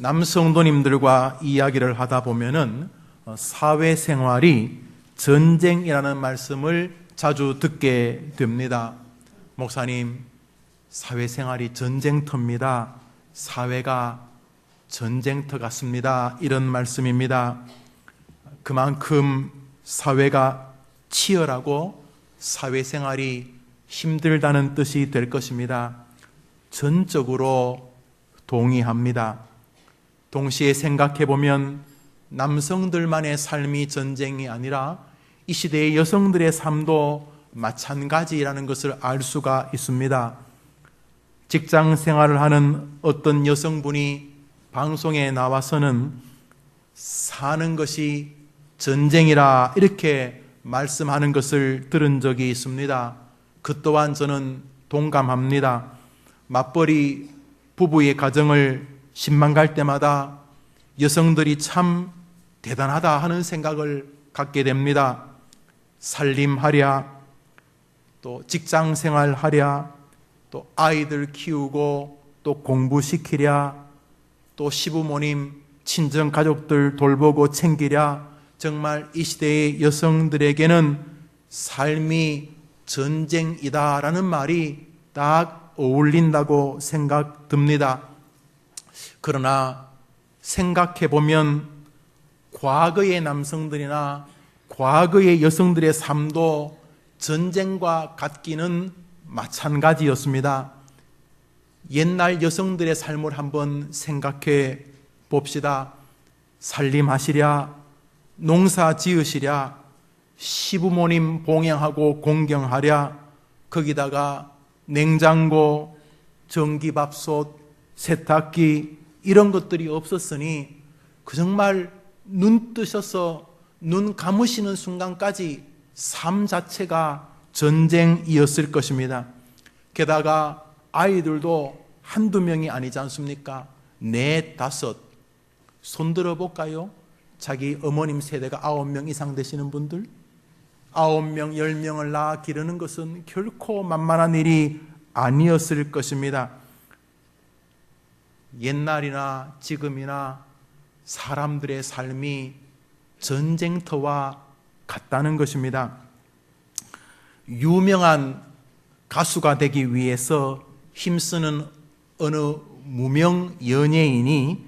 남성도님들과 이야기를 하다 보면은 사회생활이 전쟁이라는 말씀을 자주 듣게 됩니다. 목사님, 사회생활이 전쟁터입니다. 사회가 전쟁터 같습니다. 이런 말씀입니다. 그만큼 사회가 치열하고 사회생활이 힘들다는 뜻이 될 것입니다. 전적으로 동의합니다. 동시에 생각해보면 남성들만의 삶이 전쟁이 아니라 이 시대의 여성들의 삶도 마찬가지라는 것을 알 수가 있습니다. 직장 생활을 하는 어떤 여성분이 방송에 나와서는 사는 것이 전쟁이라 이렇게 말씀하는 것을 들은 적이 있습니다. 그 또한 저는 동감합니다. 맞벌이 부부의 가정을 신방갈 때마다 여성들이 참 대단하다 하는 생각을 갖게 됩니다. 살림하랴, 또 직장생활 하랴, 또 아이들 키우고 또 공부시키랴, 또 시부모님, 친정 가족들 돌보고 챙기랴. 정말 이 시대의 여성들에게는 삶이 전쟁이다라는 말이 딱 어울린다고 생각됩니다. 그러나 생각해보면 과거의 남성들이나 과거의 여성들의 삶도 전쟁과 같기는 마찬가지였습니다. 옛날 여성들의 삶을 한번 생각해 봅시다. 살림하시랴, 농사 지으시랴, 시부모님 봉양하고 공경하랴, 거기다가 냉장고, 전기밥솥, 세탁기 이런 것들이 없었으니 그 정말 눈 뜨셔서 눈 감으시는 순간까지 삶 자체가 전쟁이었을 것입니다. 게다가 아이들도 한두 명이 아니지 않습니까? 4, 5. 손 들어볼까요? 자기 어머님 세대가 9명 이상 되시는 분들, 9명, 10명을 낳아 기르는 것은 결코 만만한 일이 아니었을 것입니다. 옛날이나 지금이나 사람들의 삶이 전쟁터와 같다는 것입니다. 유명한 가수가 되기 위해서 힘쓰는 어느 무명 연예인이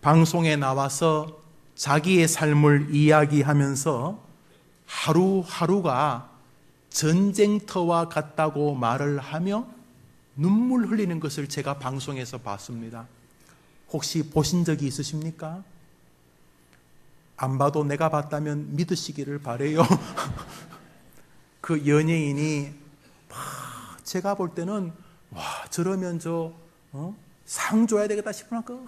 방송에 나와서 자기의 삶을 이야기하면서 하루하루가 전쟁터와 같다고 말을 하며 눈물 흘리는 것을 제가 방송에서 봤습니다. 혹시 보신 적이 있으십니까? 안 봐도 내가 봤다면 믿으시기를 바라요. 그 연예인이 제가 볼 때는 저러면 상 줘야 되겠다 싶을 만큼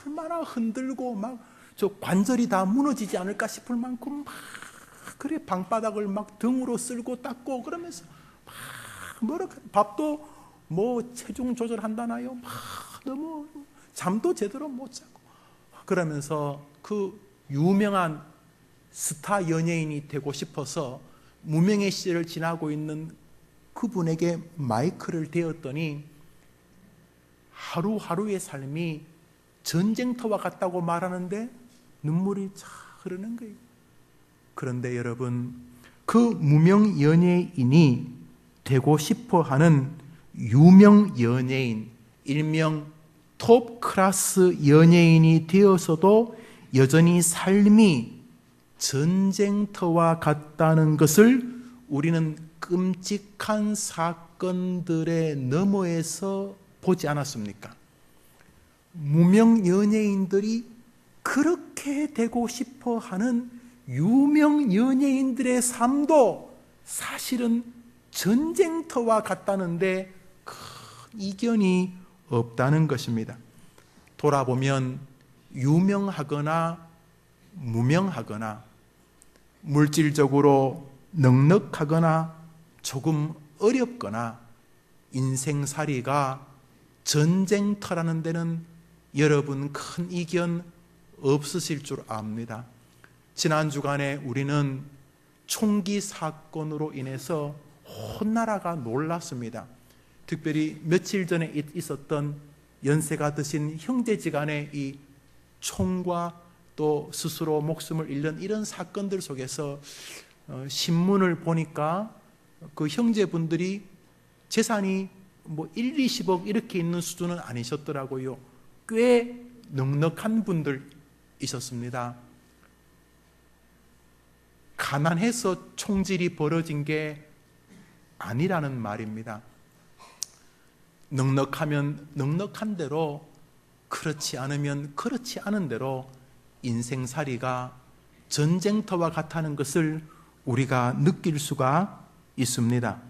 얼마나 흔들고 막 저 관절이 다 무너지지 않을까 싶을 만큼 막 그래 방바닥을 막 등으로 쓸고 닦고 그러면서 막 밥도 체중 조절한다나요? 막 너무 잠도 제대로 못 자고 그러면서 그 유명한 스타 연예인이 되고 싶어서 무명의 시절을 지나고 있는 그분에게 마이크를 대었더니 하루하루의 삶이 전쟁터와 같다고 말하는데 눈물이 차 흐르는 거예요. 그런데 여러분, 그 무명 연예인이 되고 싶어 하는 유명 연예인, 일명 톱 클래스 연예인이 되어서도 여전히 삶이 전쟁터와 같다는 것을 우리는 끔찍한 사건들의 너머에서 보지 않았습니까? 무명 연예인들이 그렇게 되고 싶어 하는 유명 연예인들의 삶도 사실은 전쟁터와 같다는데 큰 이견이 없다는 것입니다. 돌아보면 유명하거나 무명하거나 물질적으로 넉넉하거나 조금 어렵거나 인생살이가 전쟁터라는 데는 여러분 큰 이견 없으실 줄 압니다. 지난 주간에 우리는 총기 사건으로 인해서 온 나라가 놀랐습니다. 특별히 며칠 전에 있었던 연세가 드신 형제지간의 이 총과 또 스스로 목숨을 잃는 이런 사건들 속에서 신문을 보니까 그 형제분들이 재산이 뭐 1, 20억 이렇게 있는 수준은 아니셨더라고요. 꽤 넉넉한 분들 있었습니다. 가난해서 총질이 벌어진 게 아니라는 말입니다. 넉넉하면 넉넉한 대로, 그렇지 않으면 그렇지 않은 대로 인생살이가 전쟁터와 같다는 것을 우리가 느낄 수가 있습니다.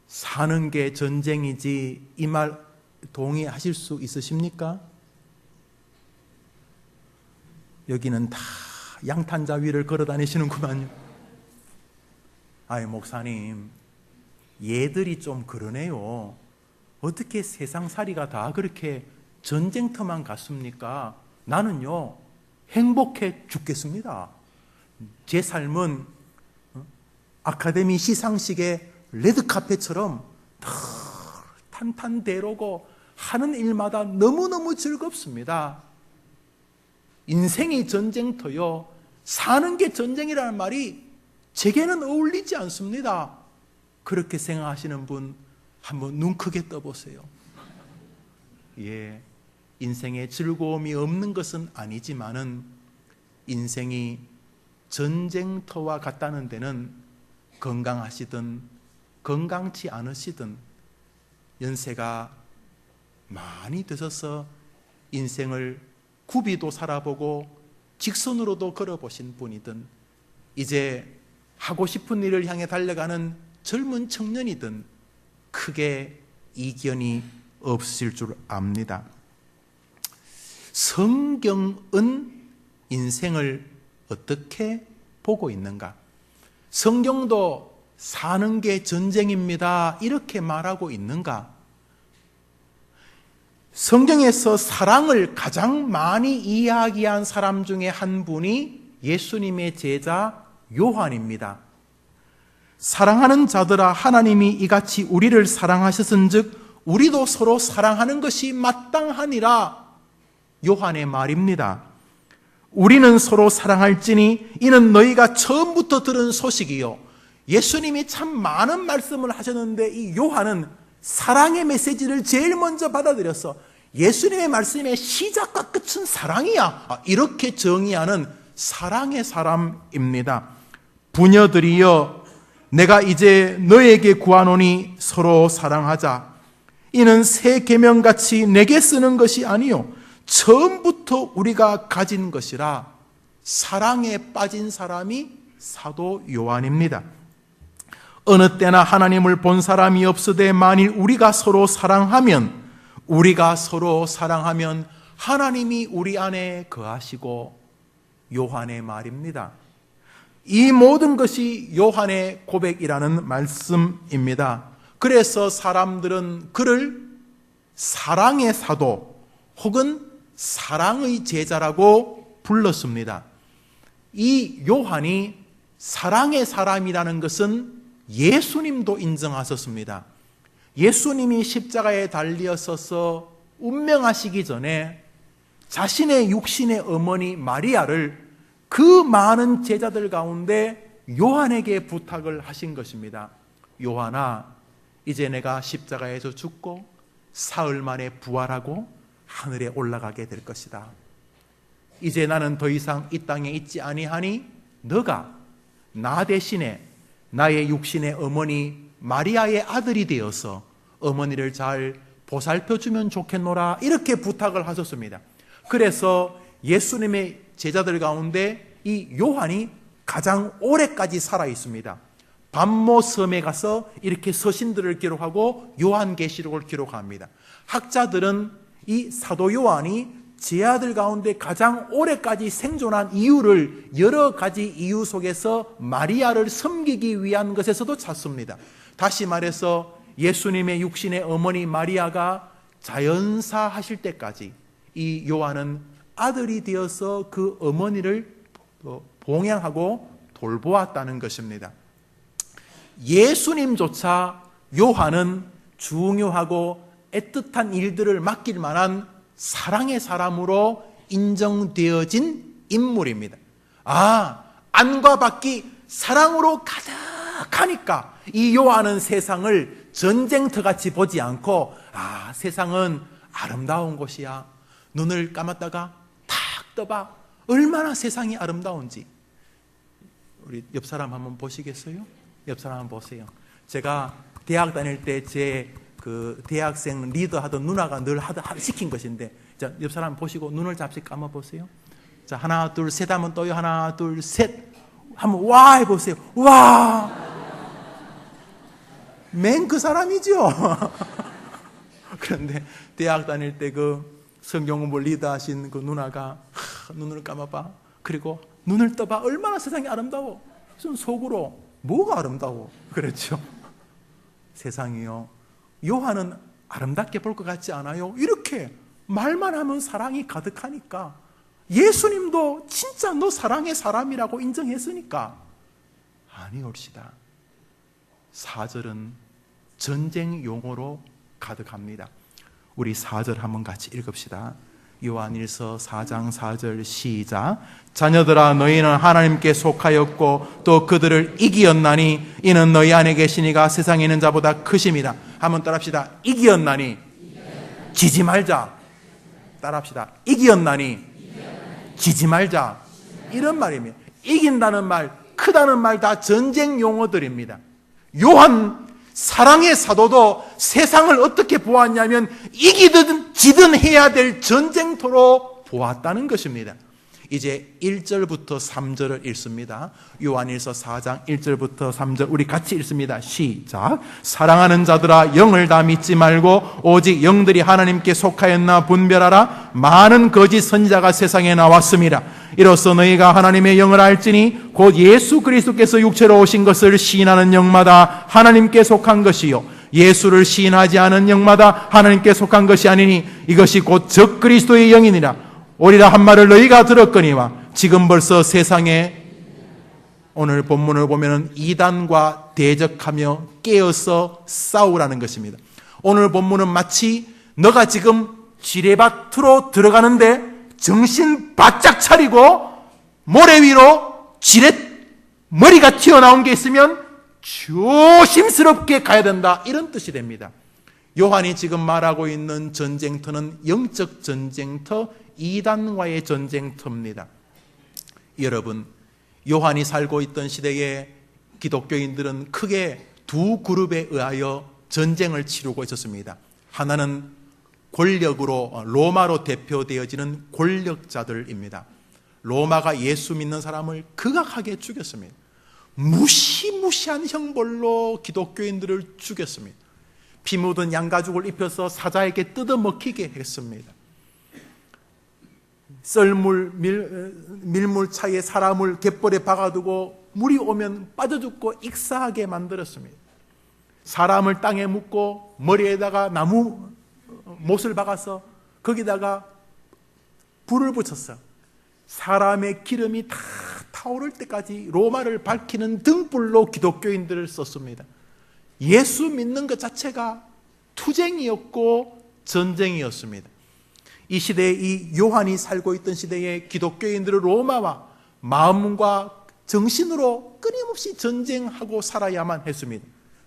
사는 게 전쟁이지, 이 말 동의하실 수 있으십니까? 여기는 다 양탄자 위를 걸어 다니시는구만요. 아이, 목사님, 얘들이 좀 그러네요. 어떻게 세상살이가 다 그렇게 전쟁터만 같습니까? 나는요, 행복해 죽겠습니다. 제 삶은 아카데미 시상식의 레드카펫처럼 탄탄대로고 하는 일마다 너무너무 즐겁습니다. 인생이 전쟁터요, 사는 게 전쟁이라는 말이 제게는 어울리지 않습니다. 그렇게 생각하시는 분 한번 눈 크게 떠보세요. 예, 인생에 즐거움이 없는 것은 아니지만은 인생이 전쟁터와 같다는 데는 건강하시든 건강치 않으시든 연세가 많이 드셔서 인생을 굽이도 살아보고 직선으로도 걸어보신 분이든 이제 하고 싶은 일을 향해 달려가는 젊은 청년이든 크게 이견이 없을 줄 압니다. 성경은 인생을 어떻게 보고 있는가? 성경도 사는 게 전쟁입니다, 이렇게 말하고 있는가? 성경에서 사랑을 가장 많이 이야기한 사람 중에 한 분이 예수님의 제자 요한입니다. 사랑하는 자들아, 하나님이 이같이 우리를 사랑하셨은즉 우리도 서로 사랑하는 것이 마땅하니라. 요한의 말입니다. 우리는 서로 사랑할지니 이는 너희가 처음부터 들은 소식이요. 예수님이 참 많은 말씀을 하셨는데 이 요한은 사랑의 메시지를 제일 먼저 받아들여서 예수님의 말씀의 시작과 끝은 사랑이야, 이렇게 정의하는 사랑의 사람입니다. 부녀들이여, 내가 이제 너에게 구하노니 서로 사랑하자. 이는 새 계명같이 내게 쓰는 것이 아니요 처음부터 우리가 가진 것이라. 사랑에 빠진 사람이 사도 요한입니다. 어느 때나 하나님을 본 사람이 없으되 만일 우리가 서로 사랑하면 하나님이 우리 안에 거하시고. 요한의 말입니다. 이 모든 것이 요한의 고백이라는 말씀입니다. 그래서 사람들은 그를 사랑의 사도 혹은 사랑의 제자라고 불렀습니다. 이 요한이 사랑의 사람이라는 것은 예수님도 인정하셨습니다. 예수님이 십자가에 달려 서서 운명하시기 전에 자신의 육신의 어머니 마리아를 그 많은 제자들 가운데 요한에게 부탁을 하신 것입니다. 요한아, 이제 내가 십자가에서 죽고 사흘 만에 부활하고 하늘에 올라가게 될 것이다. 이제 나는 더 이상 이 땅에 있지 아니하니 너가 나 대신에 나의 육신의 어머니 마리아의 아들이 되어서 어머니를 잘 보살펴주면 좋겠노라, 이렇게 부탁을 하셨습니다. 그래서 예수님의 제자들 가운데 이 요한이 가장 오래까지 살아 있습니다. 반모섬에 가서 이렇게 서신들을 기록하고 요한계시록을 기록합니다. 학자들은 이 사도 요한이 제 아들 가운데 가장 오래까지 생존한 이유를 여러 가지 이유 속에서 마리아를 섬기기 위한 것에서도 찾습니다. 다시 말해서 예수님의 육신의 어머니 마리아가 자연사 하실 때까지 이 요한은 아들이 되어서 그 어머니를 봉양하고 돌보았다는 것입니다. 예수님조차 요한은 중요하고 애틋한 일들을 맡길 만한 사랑의 사람으로 인정되어진 인물입니다. 안과 밖이 사랑으로 가득하니까 이 요한은 세상을 전쟁터같이 보지 않고 세상은 아름다운 곳이야. 눈을 감았다가 탁 떠봐. 얼마나 세상이 아름다운지. 우리 옆 사람 한번 보시겠어요? 옆 사람 한번 보세요. 제가 대학 다닐 때 제 그 대학생 리더 하던 누나가 늘 시킨 것인데, 자, 옆 사람 보시고 눈을 잠시 감아 보세요. 자, 하나, 둘, 셋 하면 또요. 하나, 둘, 셋. 한번 와 해보세요. 와! 맨 그 사람이죠. 그런데 대학 다닐 때 그 성경 공부 리더 하신 그 누나가 눈을 감아봐. 그리고 눈을 떠봐. 얼마나 세상이 아름다워. 좀 속으로 뭐가 아름다워. 그렇죠. 세상이요. 요한은 아름답게 볼 것 같지 않아요? 이렇게 말만 하면 사랑이 가득하니까. 예수님도 진짜 너 사랑의 사람이라고 인정했으니까. 아니올시다. 4절은 전쟁 용어로 가득합니다. 우리 4절 한번 같이 읽읍시다. 요한일서 4장 4절 시작. 자녀들아, 너희는 하나님께 속하였고 또 그들을 이기었나니 이는 너희 안에 계시니가 세상에 있는 자보다 크심이다. 한번 따라합시다. 이기었나니 지지 말자. 따라합시다. 이기었나니 지지 말자. 이런 말입니다. 이긴다는 말, 크다는 말 다 전쟁 용어들입니다. 요한 사랑의 사도도 세상을 어떻게 보았냐면 이기든 지든 해야 될 전쟁터로 보았다는 것입니다. 이제 1절부터 3절을 읽습니다. 요한일서 4장 1절부터 3절 우리 같이 읽습니다. 시작. 사랑하는 자들아, 영을 다 믿지 말고 오직 영들이 하나님께 속하였나 분별하라. 많은 거짓 선지자가 세상에 나왔습니다. 이로써 너희가 하나님의 영을 알지니 곧 예수 그리스도께서 육체로 오신 것을 시인하는 영마다 하나님께 속한 것이요 예수를 시인하지 않은 영마다 하나님께 속한 것이 아니니 이것이 곧 적 그리스도의 영이니라. 오리라 한 말을 너희가 들었거니와 지금 벌써 세상에, 오늘 본문을 보면은 이단과 대적하며 깨어서 싸우라는 것입니다. 오늘 본문은 마치 너가 지금 지뢰밭으로 들어가는데 정신 바짝 차리고 모래 위로 지뢰 머리가 튀어나온 게 있으면 조심스럽게 가야 된다, 이런 뜻이 됩니다. 요한이 지금 말하고 있는 전쟁터는 영적 전쟁터, 이단과의 전쟁터입니다. 여러분, 요한이 살고 있던 시대에 기독교인들은 크게 두 그룹에 의하여 전쟁을 치르고 있었습니다. 하나는 권력으로, 로마로 대표되어지는 권력자들입니다. 로마가 예수 믿는 사람을 극악하게 죽였습니다. 무시무시한 형벌로 기독교인들을 죽였습니다. 피 묻은 양가죽을 입혀서 사자에게 뜯어먹히게 했습니다. 썰물, 밀물차에 사람을 갯벌에 박아두고 물이 오면 빠져 죽고 익사하게 만들었습니다. 사람을 땅에 묻고 머리에다가 나무 못을 박아서 거기다가 불을 붙였어. 사람의 기름이 다 타오를 때까지 로마를 밝히는 등불로 기독교인들을 썼습니다. 예수 믿는 것 자체가 투쟁이었고 전쟁이었습니다. 이 시대에, 이 요한이 살고 있던 시대에 기독교인들은 로마와 마음과 정신으로 끊임없이 전쟁하고 살아야만 했습니다.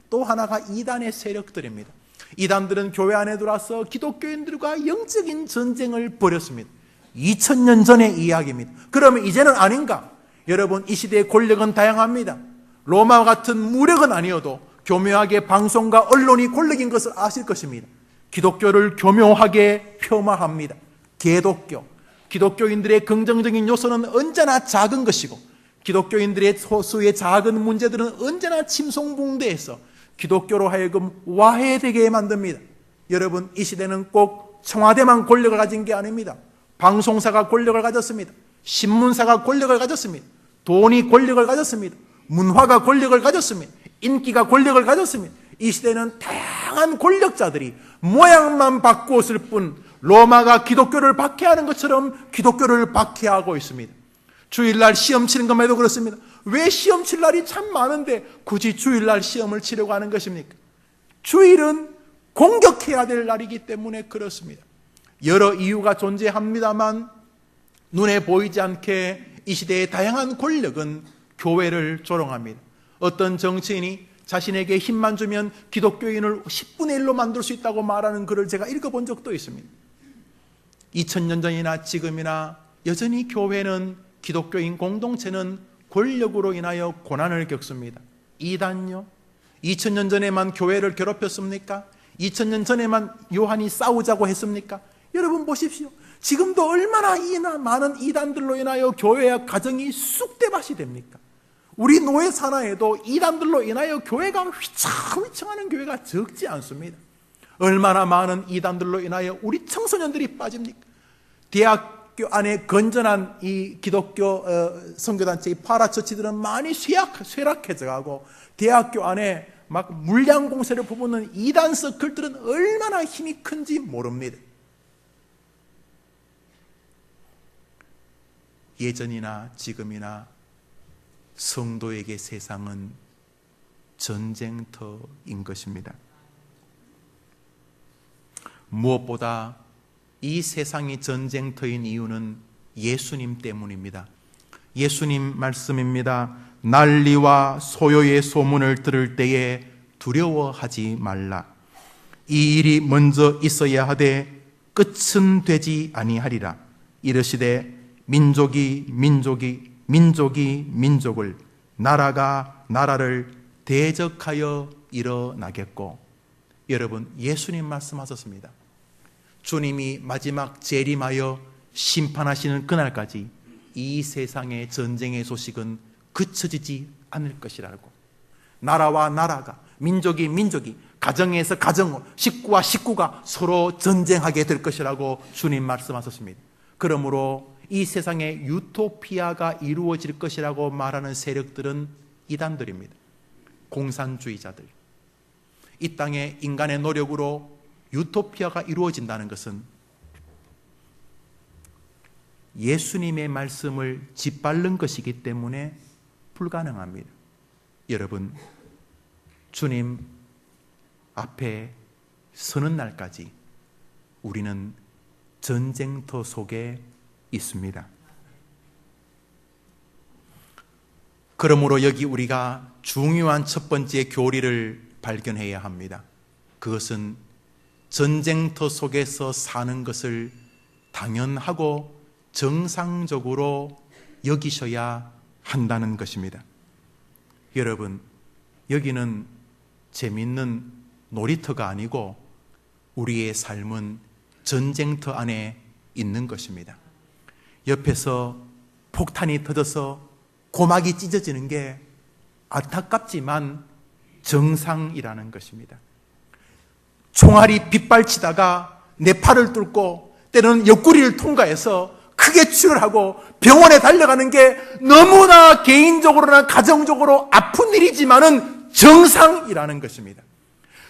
또 하나가 이단의 세력들입니다. 이단들은 교회 안에 들어와서 기독교인들과 영적인 전쟁을 벌였습니다. 2000년 전의 이야기입니다. 그러면 이제는 아닌가? 여러분, 이 시대의 권력은 다양합니다. 로마와 같은 무력은 아니어도 교묘하게 방송과 언론이 권력인 것을 아실 것입니다. 기독교를 교묘하게 폄하합니다. 개독교. 기독교인들의 긍정적인 요소는 언제나 작은 것이고 기독교인들의 소수의 작은 문제들은 언제나 침송붕대해서 기독교로 하여금 와해되게 만듭니다. 여러분, 이 시대는 꼭 청와대만 권력을 가진 게 아닙니다. 방송사가 권력을 가졌습니다. 신문사가 권력을 가졌습니다. 돈이 권력을 가졌습니다. 문화가 권력을 가졌습니다. 인기가 권력을 가졌습니다. 이 시대는 다양한 권력자들이 모양만 바꾸었을 뿐 로마가 기독교를 박해하는 것처럼 기독교를 박해하고 있습니다. 주일날 시험 치는 것만 해도 그렇습니다. 왜 시험 칠 날이 참 많은데 굳이 주일날 시험을 치려고 하는 것입니까? 주일은 공격해야 될 날이기 때문에 그렇습니다. 여러 이유가 존재합니다만 눈에 보이지 않게 이 시대의 다양한 권력은 교회를 조롱합니다. 어떤 정치인이 자신에게 힘만 주면 기독교인을 10분의 1로 만들 수 있다고 말하는 글을 제가 읽어본 적도 있습니다. 2000년 전이나 지금이나 여전히 교회는, 기독교인 공동체는 권력으로 인하여 고난을 겪습니다. 이단요? 2000년 전에만 교회를 괴롭혔습니까? 2000년 전에만 요한이 싸우자고 했습니까? 여러분 보십시오. 지금도 얼마나 많은 이단들로 인하여 교회와 가정이 쑥대밭이 됩니까? 우리 노예 산하에도 이단들로 인하여 교회가 휘청휘청하는 교회가 적지 않습니다. 얼마나 많은 이단들로 인하여 우리 청소년들이 빠집니까? 대학교 안에 건전한 이 기독교 선교단체 파라처치들은 많이 쇠락해져 가고, 대학교 안에 막 물량 공세를 퍼붓는 이단 서클들은 얼마나 힘이 큰지 모릅니다. 예전이나 지금이나 성도에게 세상은 전쟁터인 것입니다. 무엇보다 이 세상이 전쟁터인 이유는 예수님 때문입니다. 예수님 말씀입니다. 난리와 소요의 소문을 들을 때에 두려워하지 말라. 이 일이 먼저 있어야 하되 끝은 되지 아니하리라. 이르시되 민족이 민족을, 나라가 나라를 대적하여 일어나겠고. 여러분, 예수님 말씀하셨습니다. 주님이 마지막 재림하여 심판하시는 그날까지 이 세상의 전쟁의 소식은 그쳐지지 않을 것이라고. 나라와 나라가, 민족이 가정에서 가정, 식구와 식구가 서로 전쟁하게 될 것이라고 주님 말씀하셨습니다. 그러므로 이 세상에 유토피아가 이루어질 것이라고 말하는 세력들은 이단들입니다. 공산주의자들. 이 땅에 인간의 노력으로 유토피아가 이루어진다는 것은 예수님의 말씀을 짓밟는 것이기 때문에 불가능합니다. 여러분, 주님 앞에 서는 날까지 우리는 전쟁터 속에 있습니다. 그러므로 여기 우리가 중요한 첫 번째 교리를 발견해야 합니다. 그것은 전쟁터 속에서 사는 것을 당연하고 정상적으로 여기셔야 한다는 것입니다. 여러분, 여기는 재밌는 놀이터가 아니고 우리의 삶은 전쟁터 안에 있는 것입니다. 옆에서 폭탄이 터져서 고막이 찢어지는 게 안타깝지만 정상이라는 것입니다. 총알이 빗발치다가 내 팔을 뚫고 때로는 옆구리를 통과해서 크게 출혈하고 병원에 달려가는 게 너무나 개인적으로나 가정적으로 아픈 일이지만은 정상이라는 것입니다.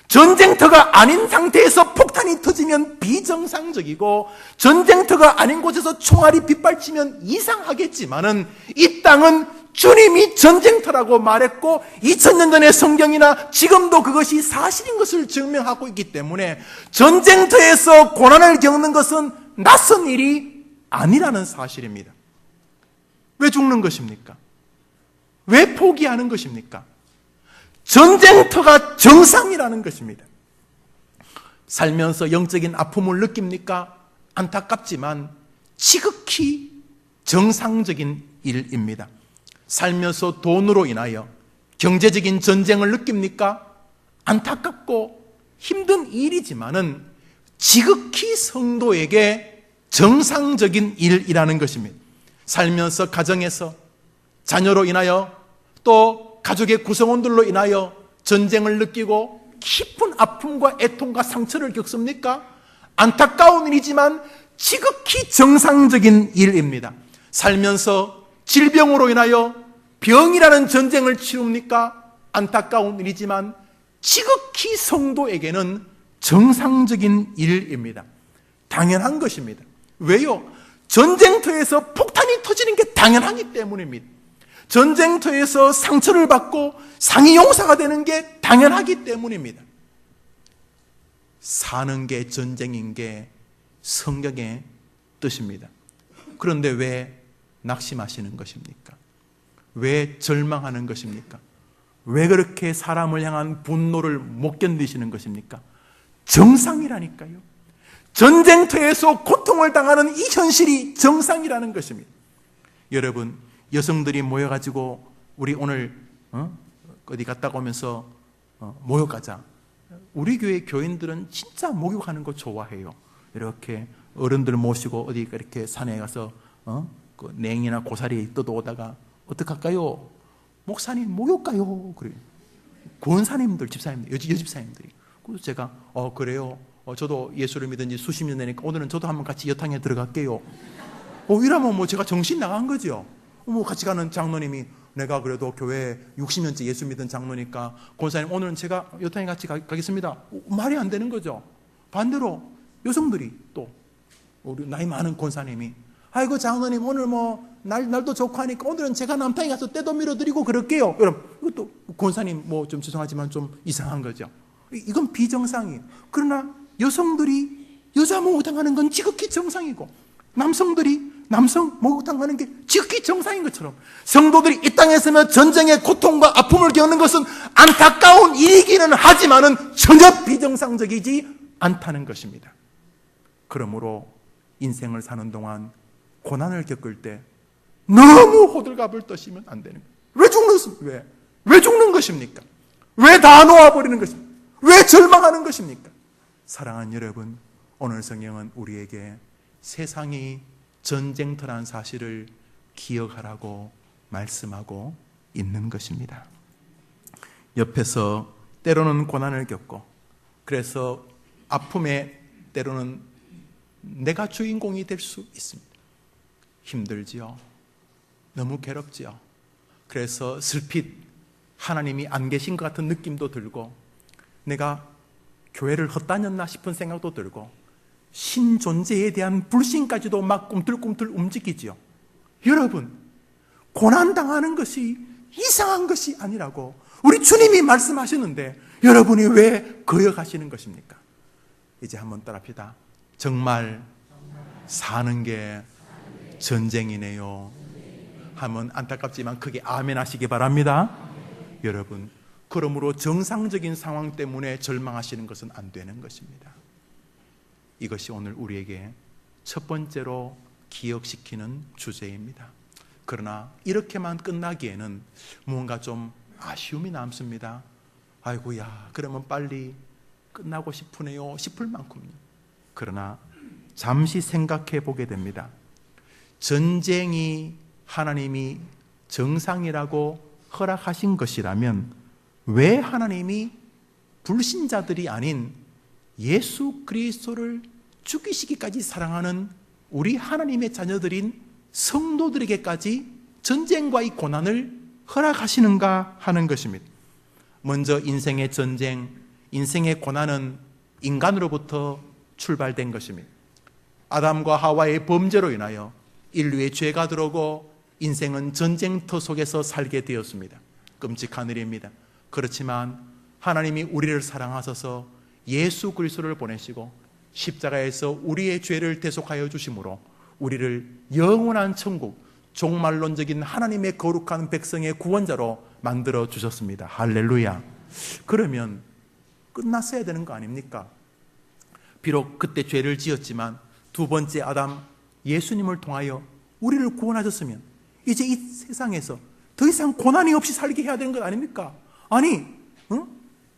전쟁터가 아닌 상태에서 폭탄이 터지면 비정상적이고, 전쟁터가 아닌 곳에서 총알이 빗발치면 이상하겠지만은 이 땅은 주님이 전쟁터라고 말했고 2000년 전의 성경이나 지금도 그것이 사실인 것을 증명하고 있기 때문에 전쟁터에서 고난을 겪는 것은 낯선 일이 아니라는 사실입니다. 왜 죽는 것입니까? 왜 포기하는 것입니까? 전쟁터가 정상이라는 것입니다. 살면서 영적인 아픔을 느낍니까? 안타깝지만 지극히 정상적인 일입니다. 살면서 돈으로 인하여 경제적인 전쟁을 느낍니까? 안타깝고 힘든 일이지만은 지극히 성도에게 정상적인 일이라는 것입니다. 살면서 가정에서 자녀로 인하여 또 가족의 구성원들로 인하여 전쟁을 느끼고 깊은 아픔과 애통과 상처를 겪습니까? 안타까운 일이지만 지극히 정상적인 일입니다. 살면서 질병으로 인하여 병이라는 전쟁을 치릅니까? 안타까운 일이지만 지극히 성도에게는 정상적인 일입니다. 당연한 것입니다. 왜요? 전쟁터에서 폭탄이 터지는 게 당연하기 때문입니다. 전쟁터에서 상처를 받고 상해 용사가 되는 게 당연하기 때문입니다. 사는 게 전쟁인 게 성경의 뜻입니다. 그런데 왜 낙심하시는 것입니까? 왜 절망하는 것입니까? 왜 그렇게 사람을 향한 분노를 못 견디시는 것입니까? 정상이라니까요. 전쟁터에서 고통을 당하는 이 현실이 정상이라는 것입니다. 여러분, 여성들이 모여가지고 우리 오늘 어디 갔다 오면서 목욕하자. 우리 교회 교인들은 진짜 목욕하는 거 좋아해요. 이렇게 어른들 모시고 어디 이렇게 산에 가서 그 냉이나 고사리 뜯어오다가 어떡할까요? 목사님 목욕 가요. 그래요. 권사님들, 집사님들, 여집사님들이. 그래서 제가 그래요. 저도 예수를 믿은 지 수십 년 되니까 오늘은 저도 한번 같이 여탕에 들어갈게요. 이러면 뭐 제가 정신 나간 거죠. 같이 가는 장로님이 내가 그래도 교회 60년째 예수 믿은 장로니까 권사님 오늘은 제가 여탕에 같이 가겠습니다. 말이 안 되는 거죠. 반대로 여성들이 또 우리 나이 많은 권사님이 아이고 장로님 오늘 뭐 날도 좋고 하니까 오늘은 제가 남탕에 가서 때도 밀어드리고 그럴게요. 여러분 이것도 권사님 뭐 좀 죄송하지만 좀 이상한 거죠. 이건 비정상이에요. 그러나 여성들이 여자 목욕탕하는 건 지극히 정상이고 남성들이 남성 목욕탕하는 게 지극히 정상인 것처럼 성도들이 이 땅에 서면 전쟁의 고통과 아픔을 겪는 것은 안타까운 일이기는 하지만은 전혀 비정상적이지 않다는 것입니다. 그러므로 인생을 사는 동안 고난을 겪을 때 너무 호들갑을 떠시면 안 되는 거예요. 왜 죽는 것입니까? 왜 다 놓아버리는 것입니까? 왜 절망하는 것입니까? 사랑하는 여러분, 오늘 성경은 우리에게 세상이 전쟁터란 사실을 기억하라고 말씀하고 있는 것입니다. 옆에서 때로는 고난을 겪고 그래서 아픔에 때로는 내가 주인공이 될 수 있습니다. 힘들지요. 너무 괴롭지요. 그래서 슬핏 하나님이 안 계신 것 같은 느낌도 들고 내가 교회를 헛다녔나 싶은 생각도 들고 신존재에 대한 불신까지도 막 꿈틀꿈틀 움직이지요. 여러분, 고난당하는 것이 이상한 것이 아니라고 우리 주님이 말씀하시는데 여러분이 왜 거역하시는 것입니까? 이제 한번 따라합시다. 정말 사는 게 전쟁이네요 하면 안타깝지만 크게 아멘 하시기 바랍니다. 여러분, 그러므로 정상적인 상황 때문에 절망하시는 것은 안 되는 것입니다. 이것이 오늘 우리에게 첫 번째로 기억시키는 주제입니다. 그러나 이렇게만 끝나기에는 무언가 좀 아쉬움이 남습니다. 아이고야, 그러면 빨리 끝나고 싶으네요 싶을 만큼요. 그러나 잠시 생각해 보게 됩니다. 전쟁이 하나님이 정상이라고 허락하신 것이라면 왜 하나님이 불신자들이 아닌 예수 그리스도를 죽이시기까지 사랑하는 우리 하나님의 자녀들인 성도들에게까지 전쟁과 이 고난을 허락하시는가 하는 것입니다. 먼저 인생의 전쟁, 인생의 고난은 인간으로부터 출발된 것입니다. 아담과 하와의 범죄로 인하여 인류의 죄가 들어오고 인생은 전쟁터 속에서 살게 되었습니다. 끔찍한 일입니다. 그렇지만 하나님이 우리를 사랑하셔서 예수 그리스도를 보내시고 십자가에서 우리의 죄를 대속하여 주심으로 우리를 영원한 천국, 종말론적인 하나님의 거룩한 백성의 구원자로 만들어 주셨습니다. 할렐루야. 그러면 끝났어야 되는 거 아닙니까? 비록 그때 죄를 지었지만 두 번째 아담 예수님을 통하여 우리를 구원하셨으면 이제 이 세상에서 더 이상 고난이 없이 살게 해야 되는 것 아닙니까? 아니,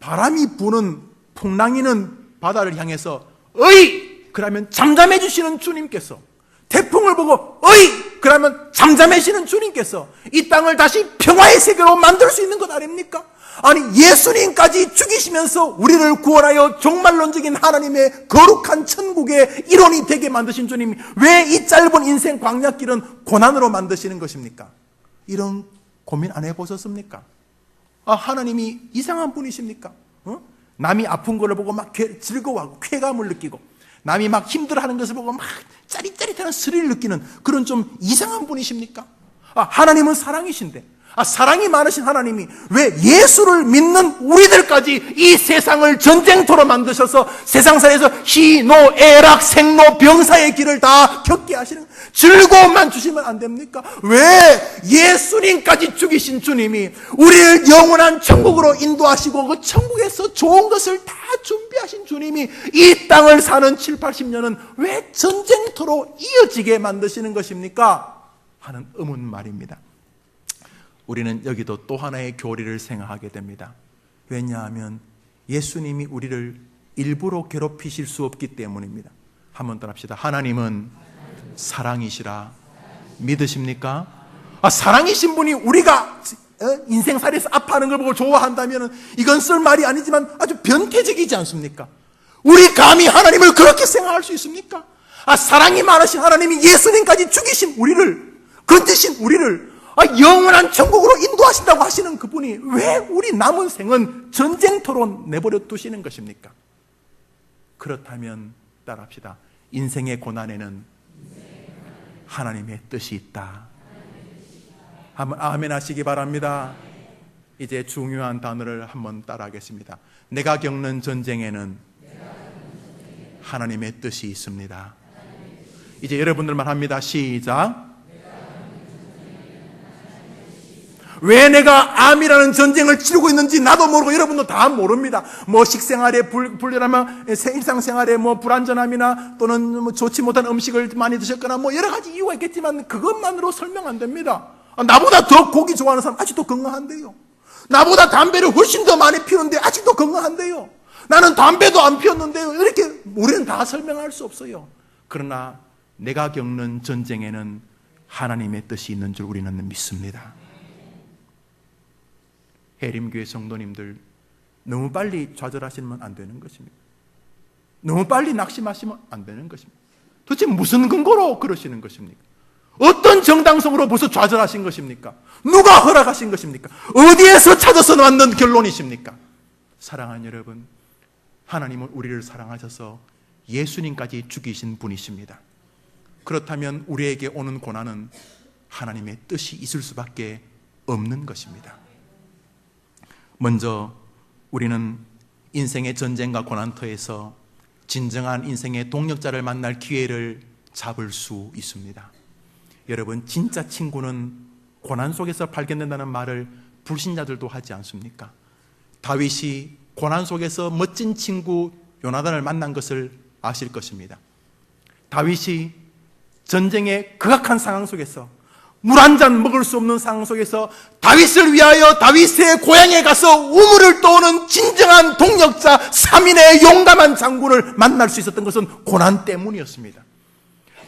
바람이 부는 풍랑이는 바다를 향해서 어이! 그러면 잠잠해 주시는 주님께서, 태풍을 보고 어이! 그러면 잠잠해지는 주님께서 이 땅을 다시 평화의 세계로 만들 수 있는 것 아닙니까? 아니, 예수님까지 죽이시면서 우리를 구원하여 종말론적인 하나님의 거룩한 천국의 일원이 되게 만드신 주님이 왜 이 짧은 인생 광야길은 고난으로 만드시는 것입니까? 이런 고민 안 해보셨습니까? 하나님이 이상한 분이십니까? 남이 아픈 거를 보고 막 즐거워하고 쾌감을 느끼고 남이 막 힘들어하는 것을 보고 막 짜릿짜릿한 스릴을 느끼는 그런 좀 이상한 분이십니까? 하나님은 사랑이신데 사랑이 많으신 하나님이 왜 예수를 믿는 우리들까지 이 세상을 전쟁터로 만드셔서 세상살에서 희노애락 생로 병사의 길을 다 겪게 하시는, 즐거움만 주시면 안 됩니까? 왜 예수님까지 죽이신 주님이 우리를 영원한 천국으로 인도하시고 그 천국에서 좋은 것을 다 준비하신 주님이 이 땅을 사는 7, 80년은 왜 전쟁터로 이어지게 만드시는 것입니까? 하는 의문 말입니다. 우리는 여기도 또 하나의 교리를 생각하게 됩니다. 왜냐하면 예수님이 우리를 일부러 괴롭히실 수 없기 때문입니다. 한번 더 합시다. 하나님은 사랑이시라. 믿으십니까? 사랑이신 분이 우리가 인생살이에서 아파하는 걸 보고 좋아한다면 이건 쓸 말이 아니지만 아주 변태적이지 않습니까? 우리 감히 하나님을 그렇게 생각할 수 있습니까? 사랑이 많으신 하나님이 예수님까지 죽이신 우리를, 건지신 우리를 영원한 천국으로 인도하신다고 하시는 그분이 왜 우리 남은 생은 전쟁터로 내버려 두시는 것입니까? 그렇다면 따라합시다. 인생의 고난에는 하나님의 뜻이 있다. 한번 아멘 하시기 바랍니다. 이제 중요한 단어를 한번 따라하겠습니다. 내가 겪는 전쟁에는 하나님의 뜻이 있습니다. 이제 여러분들만 합니다. 시작. 왜 내가 암이라는 전쟁을 치르고 있는지 나도 모르고 여러분도 다 모릅니다. 식생활에 불편하면 일상생활에 불안전함이나 또는 좋지 못한 음식을 많이 드셨거나 여러 가지 이유가 있겠지만 그것만으로 설명 안 됩니다. 나보다 더 고기 좋아하는 사람 아직도 건강한데요. 나보다 담배를 훨씬 더 많이 피우는데 아직도 건강한데요. 나는 담배도 안 피웠는데요. 이렇게 우리는 다 설명할 수 없어요. 그러나 내가 겪는 전쟁에는 하나님의 뜻이 있는 줄 우리는 믿습니다. 해림교회 성도님들, 너무 빨리 좌절하시면 안 되는 것입니다. 너무 빨리 낙심하시면 안 되는 것입니다. 도대체 무슨 근거로 그러시는 것입니까? 어떤 정당성으로 벌써 좌절하신 것입니까? 누가 허락하신 것입니까? 어디에서 찾아서 만든 결론이십니까? 사랑하는 여러분, 하나님은 우리를 사랑하셔서 예수님까지 죽이신 분이십니다. 그렇다면 우리에게 오는 고난은 하나님의 뜻이 있을 수밖에 없는 것입니다. 먼저 우리는 인생의 전쟁과 고난터에서 진정한 인생의 동력자를 만날 기회를 잡을 수 있습니다. 여러분, 진짜 친구는 고난 속에서 발견된다는 말을 불신자들도 하지 않습니까? 다윗이 고난 속에서 멋진 친구 요나단을 만난 것을 아실 것입니다. 다윗이 전쟁의 극악한 상황 속에서 물 한 잔 먹을 수 없는 상황 속에서 다윗을 위하여 다윗의 고향에 가서 우물을 떠오는 진정한 동력자 3인의 용감한 장군을 만날 수 있었던 것은 고난 때문이었습니다.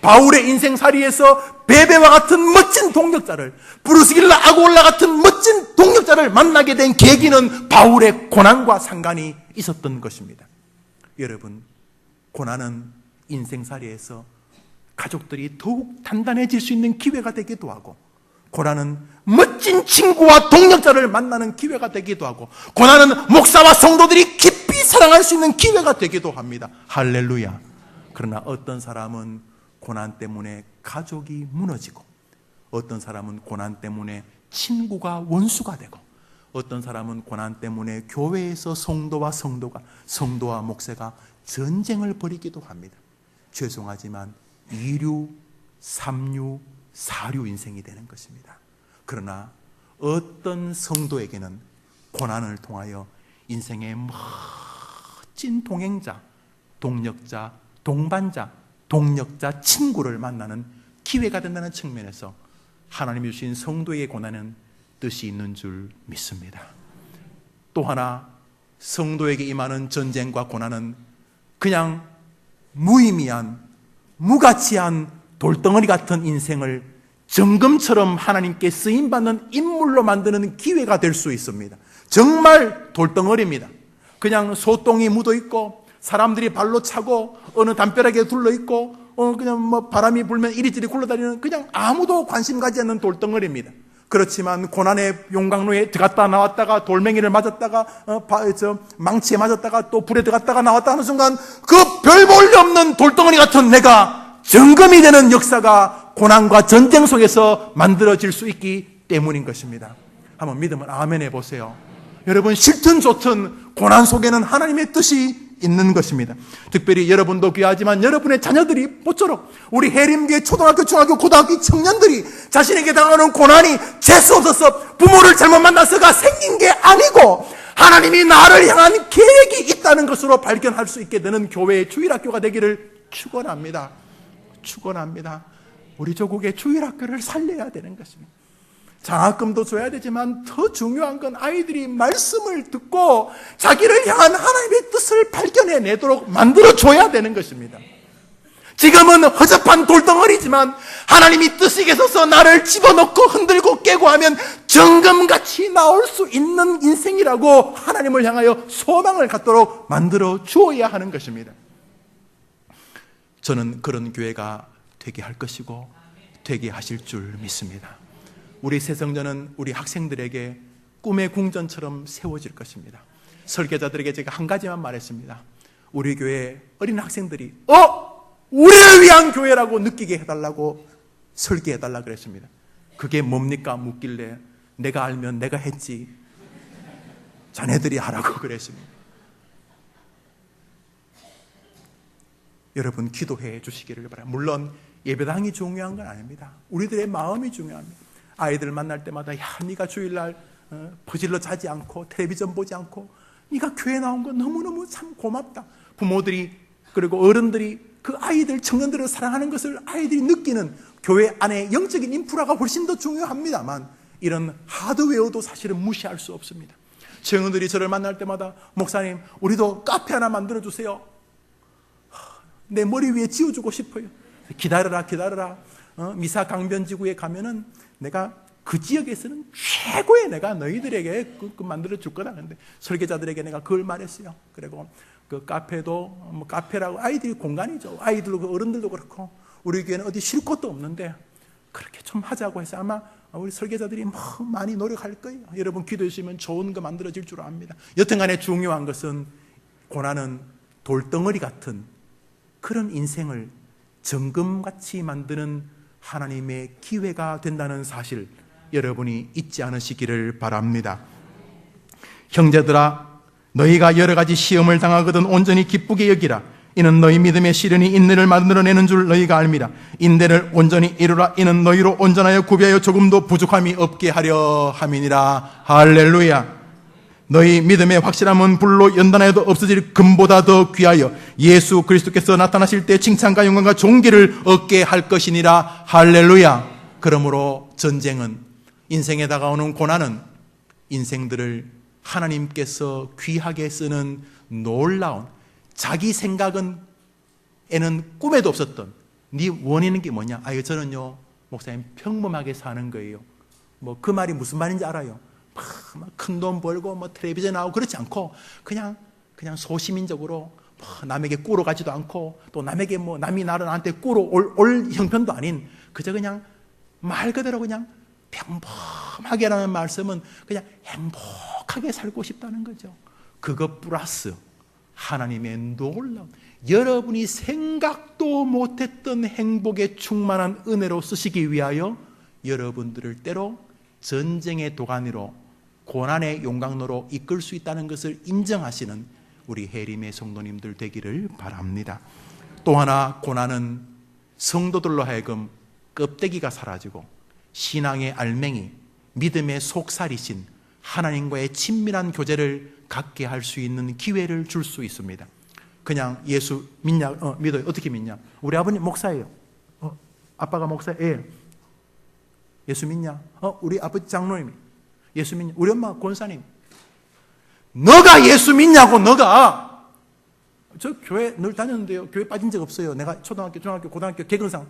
바울의 인생살이에서 베베와 같은 멋진 동력자를, 브루스길라 아골라 같은 멋진 동력자를 만나게 된 계기는 바울의 고난과 상관이 있었던 것입니다. 여러분, 고난은 인생살이에서 가족들이 더욱 단단해질 수 있는 기회가 되기도 하고, 고난은 멋진 친구와 동력자를 만나는 기회가 되기도 하고, 고난은 목사와 성도들이 깊이 사랑할 수 있는 기회가 되기도 합니다. 할렐루야. 그러나 어떤 사람은 고난 때문에 가족이 무너지고, 어떤 사람은 고난 때문에 친구가 원수가 되고, 어떤 사람은 고난 때문에 교회에서 성도와 목사가 전쟁을 벌이기도 합니다. 죄송하지만 2류, 3류, 4류 인생이 되는 것입니다. 그러나 어떤 성도에게는 고난을 통하여 인생의 멋진 동행자, 동력자, 동반자, 동력자, 친구를 만나는 기회가 된다는 측면에서 하나님이 주신 성도의 고난은 뜻이 있는 줄 믿습니다. 또 하나, 성도에게 임하는 전쟁과 고난은 그냥 무의미한, 무가치한 돌덩어리 같은 인생을 정금처럼 하나님께 쓰임받는 인물로 만드는 기회가 될 수 있습니다. 정말 돌덩어리입니다. 그냥 소똥이 묻어있고 사람들이 발로 차고 어느 담벼락에 둘러있고 그냥 바람이 불면 이리저리 굴러다니는 그냥 아무도 관심 가지 않는 돌덩어리입니다. 그렇지만 고난의 용광로에 들어갔다 나왔다가 돌멩이를 맞았다가 망치에 맞았다가 또 불에 들어갔다가 나왔다 하는 순간 그 별 볼 일 없는 돌덩어리 같은 내가 정금이 되는 역사가 고난과 전쟁 속에서 만들어질 수 있기 때문인 것입니다. 한번 믿으면 아멘 해보세요. 여러분, 싫든 좋든 고난 속에는 하나님의 뜻이 있는 것입니다. 특별히 여러분도 귀하지만 여러분의 자녀들이 모쪼록 우리 해림교회 초등학교, 중학교, 고등학교 청년들이 자신에게 당하는 고난이 재수 없어서 부모를 잘못 만나서가 생긴 게 아니고 하나님이 나를 향한 계획이 있다는 것으로 발견할 수 있게 되는 교회의 주일학교가 되기를 축원합니다. 축원합니다. 우리 조국의 주일학교를 살려야 되는 것입니다. 장학금도 줘야 되지만 더 중요한 건 아이들이 말씀을 듣고 자기를 향한 하나님의 뜻을 발견해내도록 만들어줘야 되는 것입니다. 지금은 허접한 돌덩어리지만 하나님이 뜻이 계셔서 나를 집어넣고 흔들고 깨고 하면 정금같이 나올 수 있는 인생이라고 하나님을 향하여 소망을 갖도록 만들어 주어야 하는 것입니다. 저는 그런 교회가 되게 할 것이고 되게 하실 줄 믿습니다. 우리 새성전은 우리 학생들에게 꿈의 궁전처럼 세워질 것입니다. 설계자들에게 제가 한 가지만 말했습니다. 우리 교회 어린 학생들이 우리를 위한 교회라고 느끼게 해달라고 설계해달라 그랬습니다. 그게 뭡니까? 묻길래 내가 알면 내가 했지, 자네들이 하라고 그랬습니다. 여러분, 기도해 주시기를 바랍니다. 물론 예배당이 중요한 건 아닙니다. 우리들의 마음이 중요합니다. 아이들 만날 때마다 네가 주일날 퍼질러 자지 않고 텔레비전 보지 않고 네가 교회 나온 거 너무너무 참 고맙다. 부모들이 그리고 어른들이 그 아이들, 청년들을 사랑하는 것을 아이들이 느끼는 교회 안에 영적인 인프라가 훨씬 더 중요합니다만 이런 하드웨어도 사실은 무시할 수 없습니다. 청년들이 저를 만날 때마다 목사님, 우리도 카페 하나 만들어주세요. 내 머리 위에 지어주고 싶어요. 기다려라. 미사 강변지구에 가면은 내가 그 지역에서는 최고의 내가 너희들에게 만들어 줄 거다. 근데 설계자들에게 내가 그걸 말했어요. 그리고 그 카페도 카페라고 아이들이 공간이죠. 아이들도 어른들도 그렇고 우리 교회는 어디 쉴 곳도 없는데 그렇게 좀 하자고 해서 아마 우리 설계자들이 많이 노력할 거예요. 여러분 기도해 주시면 좋은 거 만들어질 줄 압니다. 여튼간에 중요한 것은 고난은 돌덩어리 같은 그런 인생을 정금같이 만드는 하나님의 기회가 된다는 사실 여러분이 잊지 않으시기를 바랍니다. 형제들아, 너희가 여러 가지 시험을 당하거든 온전히 기쁘게 여기라. 이는 너희 믿음의 시련이 인내를 만들어내는 줄 너희가 알미라. 인내를 온전히 이루라. 이는 너희로 온전하여 구비하여 조금도 부족함이 없게 하려 함이니라. 할렐루야. 너희 믿음의 확실함은 불로 연단하여도 없어질 금보다 더 귀하여 예수 그리스도께서 나타나실 때 칭찬과 영광과 존귀를 얻게 할 것이니라. 할렐루야. 그러므로 전쟁은, 인생에 다가오는 고난은 인생들을 하나님께서 귀하게 쓰는 놀라운, 자기 생각은 에는 꿈에도 없었던 네 원하는 게 뭐냐? 저는요 목사님 평범하게 사는 거예요. 그 말이 무슨 말인지 알아요? 큰 돈 벌고 텔레비전 나오고 그렇지 않고 그냥 소시민적으로 남에게 꿇어 가지도 않고 또 남에게 남이 나한테 꿇어 올 형편도 아닌 그저 그냥 말 그대로 그냥 평범하게라는 말씀은 그냥 행복하게 살고 싶다는 거죠. 그것 플러스 하나님의 놀라운, 여러분이 생각도 못했던 행복에 충만한 은혜로 쓰시기 위하여 여러분들을 때로 전쟁의 도가니로, 고난의 용광로로 이끌 수 있다는 것을 인정하시는 우리 해림의 성도님들 되기를 바랍니다. 또 하나, 고난은 성도들로 하여금 껍데기가 사라지고 신앙의 알맹이, 믿음의 속살이신 하나님과의 친밀한 교제를 갖게 할 수 있는 기회를 줄 수 있습니다. 그냥 예수 믿냐? 믿어요. 어떻게 믿냐? 우리 아버님 목사예요. 아빠가 목사예요. 예수 믿냐? 우리 아버지 장로님이. 예수 믿냐? 우리 엄마 권사님. 너가 예수 믿냐고, 너가. 저 교회 늘 다녔는데요. 교회 빠진 적 없어요. 내가 초등학교, 중학교, 고등학교 개근상.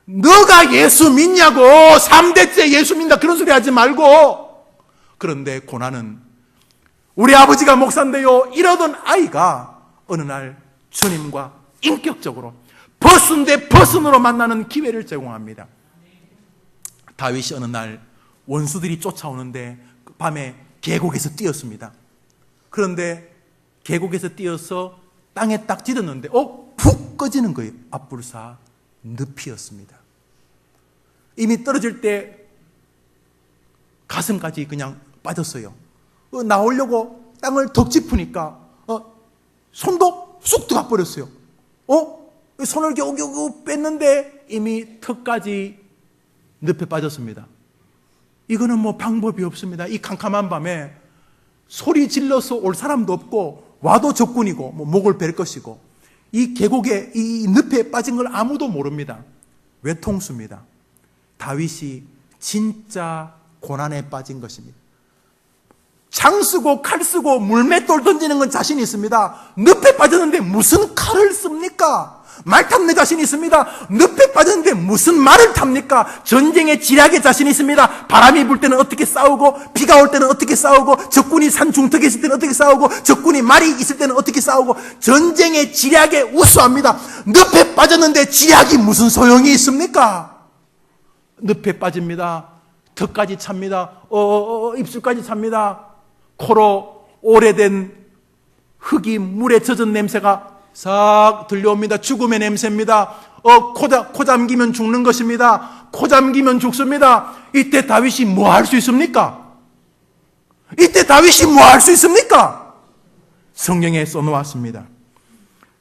너가 예수 믿냐고. 3대째 예수 믿는다. 그런 소리 하지 말고. 그런데 고난은 우리 아버지가 목사인데요, 이러던 아이가 어느 날 주님과 인격적으로 버슨 대 버슨으로 만나는 기회를 제공합니다. 다윗이 어느 날 원수들이 쫓아오는데 밤에 계곡에서 뛰었습니다. 그런데 계곡에서 뛰어서 땅에 딱 딛었는데 푹 꺼지는 거예요. 앞불사 늪이었습니다. 이미 떨어질 때 가슴까지 그냥 빠졌어요. 나오려고 땅을 덕 짚으니까 손도 쑥 들어가 버렸어요. 손을 겨우겨우 뺐는데 이미 턱까지 늪에 빠졌습니다. 이거는 뭐 방법이 없습니다. 이 캄캄한 밤에 소리 질러서 올 사람도 없고 와도 적군이고 목을 벨 것이고 이 계곡에 이 늪에 빠진 걸 아무도 모릅니다. 외통수입니다. 다윗이 진짜 고난에 빠진 것입니다. 창 쓰고 칼 쓰고 물맷돌 던지는 건 자신 있습니다. 늪에 빠졌는데 무슨 칼을 씁니까? 말 탐내 자신 있습니다. 늪에 빠졌는데 무슨 말을 탑니까? 전쟁에 지략에 자신 있습니다. 바람이 불 때는 어떻게 싸우고 비가 올 때는 어떻게 싸우고 적군이 산 중턱에 있을 때는 어떻게 싸우고 적군이 말이 있을 때는 어떻게 싸우고 전쟁에 지략에 우수합니다. 늪에 빠졌는데 지략이 무슨 소용이 있습니까? 늪에 빠집니다. 턱까지 찹니다. 입술까지 찹니다. 코로 오래된 흙이 물에 젖은 냄새가 싹 들려옵니다. 죽음의 냄새입니다. 코 잠기면 죽는 것입니다. 코 잠기면 죽습니다. 이때 다윗이 뭐 할 수 있습니까? 이때 다윗이 뭐 할 수 있습니까? 성경에 써놓았습니다.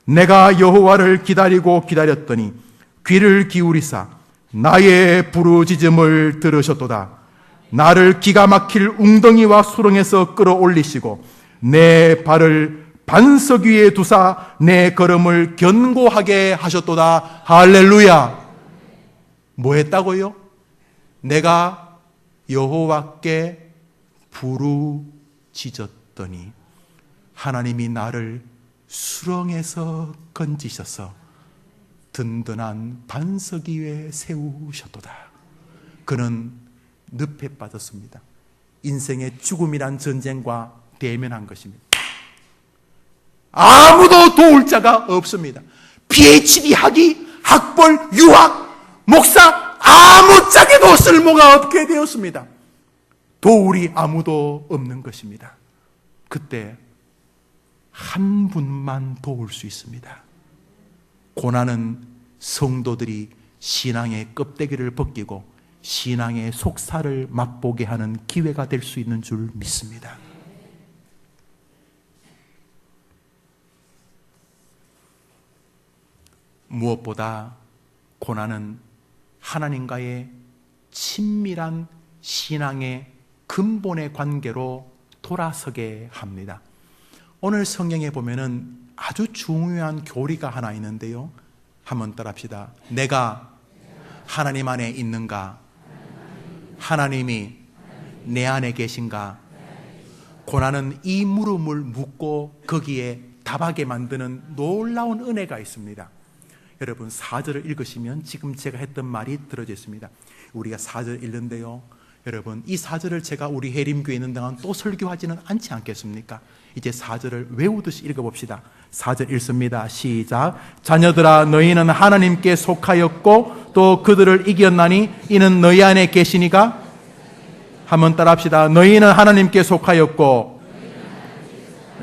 내가 여호와를 기다리고 기다렸더니 귀를 기울이사 나의 부르짖음을 들으셨도다. 나를 기가 막힐 웅덩이와 수렁에서 끌어올리시고 내 발을 반석 위에 두사 내 걸음을 견고하게 하셨도다. 할렐루야. 뭐 했다고요? 내가 여호와께 부르짖었더니 하나님이 나를 수렁에서 건지셔서 든든한 반석 위에 세우셨도다. 그는 늪에 빠졌습니다. 인생의 죽음이란 전쟁과 대면한 것입니다. 아무도 도울 자가 없습니다. PhD 학위, 학벌, 유학, 목사 아무짝에도 쓸모가 없게 되었습니다. 도울이 아무도 없는 것입니다. 그때 한 분만 도울 수 있습니다. 고난은 성도들이 신앙의 껍데기를 벗기고 신앙의 속살을 맛보게 하는 기회가 될 수 있는 줄 믿습니다. 무엇보다 고난은 하나님과의 친밀한 신앙의 근본의 관계로 돌아서게 합니다. 오늘 성경에 보면은 아주 중요한 교리가 하나 있는데요. 한번 따라합시다. 내가 하나님 안에 있는가? 하나님이 내 안에 계신가? 고난은 이 물음을 묻고 거기에 답하게 만드는 놀라운 은혜가 있습니다. 여러분 4절을 읽으시면 지금 제가 했던 말이 들어져 있습니다. 우리가 4절 읽는데요. 여러분 이 4절을 제가 우리 해림교회 있는 동안 또 설교하지는 않지 않겠습니까? 이제 4절을 외우듯이 읽어봅시다. 4절 읽습니다. 시작. 자녀들아 너희는 하나님께 속하였고 또 그들을 이겼나니 이는 너희 안에 계시니가. 한번 따라합시다. 너희는 하나님께 속하였고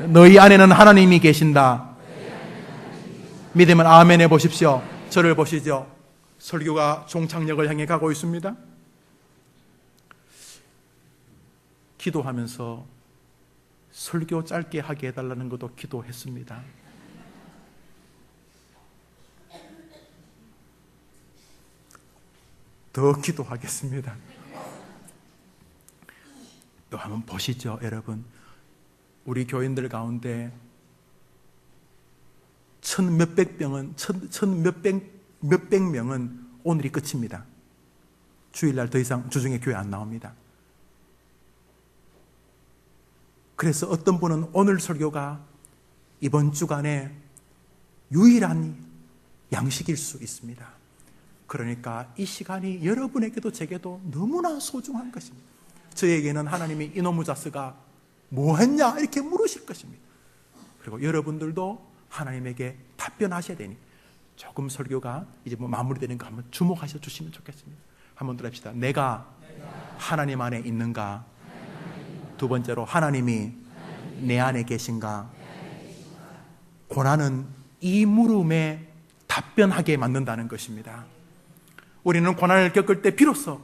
너희 안에는 하나님이 계신다. 믿으면 아멘 해보십시오. 저를 보시죠. 설교가 종착역을 향해 가고 있습니다. 기도하면서 설교 짧게 하게 해달라는 것도 기도했습니다. 더 기도하겠습니다. 또 한번 보시죠, 여러분. 우리 교인들 가운데 몇백 명은 오늘이 끝입니다. 주일날 더 이상 주중에 교회 안 나옵니다. 그래서 어떤 분은 오늘 설교가 이번 주간에 유일한 양식일 수 있습니다. 그러니까 이 시간이 여러분에게도 제게도 너무나 소중한 것입니다. 저에게는 하나님이 이노무 자스가 뭐 했냐 이렇게 물으실 것입니다. 그리고 여러분들도 하나님에게 답변하셔야 되니 조금 설교가 이제 마무리되는 거 한번 주목하셔 주시면 좋겠습니다. 한번 들읍시다. 내가 하나님 안에 있는가? 두 번째로 하나님이 내 안에 계신가? 고난은 이 물음에 답변하게 만든다는 것입니다. 우리는 고난을 겪을 때 비로소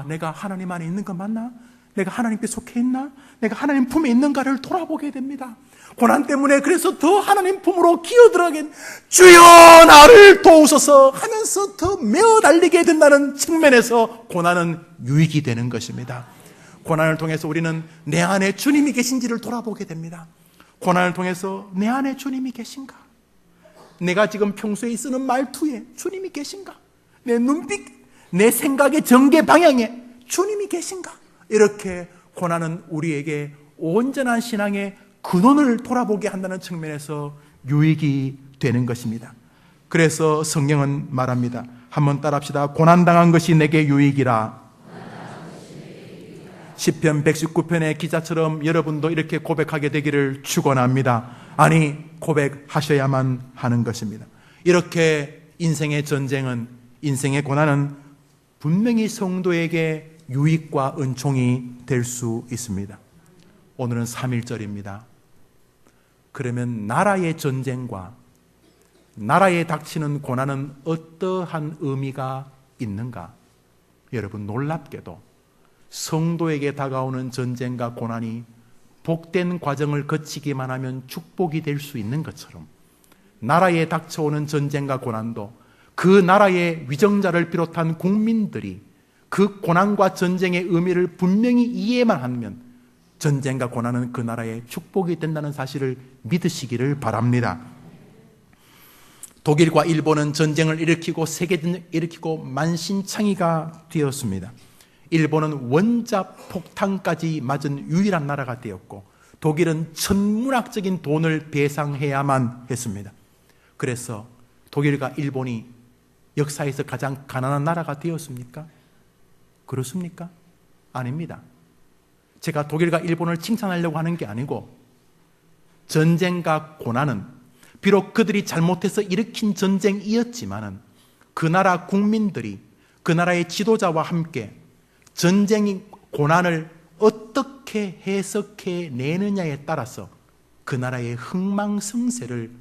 내가 하나님 안에 있는 거 맞나? 내가 하나님께 속해 있나? 내가 하나님 품에 있는가를 돌아보게 됩니다. 고난 때문에 그래서 더 하나님 품으로 기어들어가게, 주여 나를 도우소서 하면서 더 메어 달리게 된다는 측면에서 고난은 유익이 되는 것입니다. 고난을 통해서 우리는 내 안에 주님이 계신지를 돌아보게 됩니다. 고난을 통해서 내 안에 주님이 계신가? 내가 지금 평소에 쓰는 말투에 주님이 계신가? 내 눈빛, 내 생각의 전개 방향에 주님이 계신가? 이렇게 고난은 우리에게 온전한 신앙의 근원을 돌아보게 한다는 측면에서 유익이 되는 것입니다. 그래서 성경은 말합니다. 한번 따라합시다. 고난당한 것이 내게 유익이라. 시편 119편의 기자처럼 여러분도 이렇게 고백하게 되기를 축원합니다. 아니, 고백하셔야만 하는 것입니다. 이렇게 인생의 전쟁은, 인생의 고난은 분명히 성도에게 유익과 은총이 될 수 있습니다. 오늘은 3.1절입니다. 그러면 나라의 전쟁과 나라에 닥치는 고난은 어떠한 의미가 있는가? 여러분, 놀랍게도 성도에게 다가오는 전쟁과 고난이 복된 과정을 거치기만 하면 축복이 될 수 있는 것처럼, 나라에 닥쳐오는 전쟁과 고난도 그 나라의 위정자를 비롯한 국민들이 그 고난과 전쟁의 의미를 분명히 이해만 하면 전쟁과 고난은 그 나라의 축복이 된다는 사실을 믿으시기를 바랍니다. 독일과 일본은 전쟁을 일으키고 세계전쟁을 일으키고 만신창이가 되었습니다. 일본은 원자 폭탄까지 맞은 유일한 나라가 되었고, 독일은 천문학적인 돈을 배상해야만 했습니다. 그래서 독일과 일본이 역사에서 가장 가난한 나라가 되었습니까? 그렇습니까? 아닙니다. 제가 독일과 일본을 칭찬하려고 하는 게 아니고, 전쟁과 고난은 비록 그들이 잘못해서 일으킨 전쟁이었지만은 그 나라 국민들이 그 나라의 지도자와 함께 전쟁의 고난을 어떻게 해석해 내느냐에 따라서 그 나라의 흥망성쇠를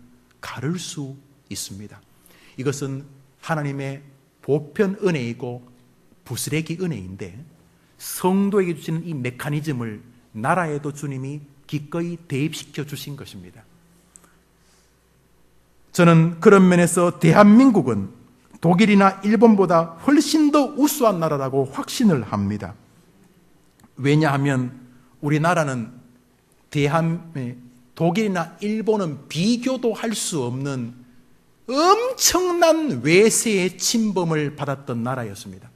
가를 수 있습니다. 이것은 하나님의 보편 은혜이고 부스레기 은혜인데, 성도에게 주시는 이 메커니즘을 나라에도 주님이 기꺼이 대입시켜 주신 것입니다. 저는 그런 면에서 대한민국은 독일이나 일본보다 훨씬 더 우수한 나라라고 확신을 합니다. 왜냐하면 우리나라는 독일이나 일본은 비교도 할 수 없는 엄청난 외세의 침범을 받았던 나라였습니다.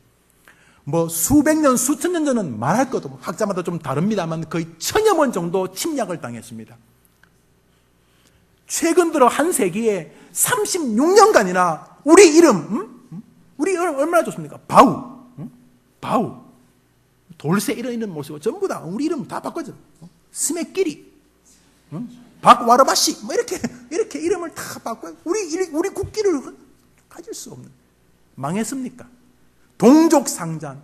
수백 년, 수천 년 전은 말할 것도 없고, 학자마다 좀 다릅니다만 거의 1000여 번 정도 침략을 당했습니다. 최근 들어 한 세기에 36년간이나 우리 이름 얼마나 좋습니까? 바우, 돌쇠 이런 모습 전부 다 우리 이름 다 바꿔줘. 스메끼리, 박와르바시, 이렇게 이름을 다 바꿔. 우리 국기를 가질 수 없는, 망했습니까? 동족상잔,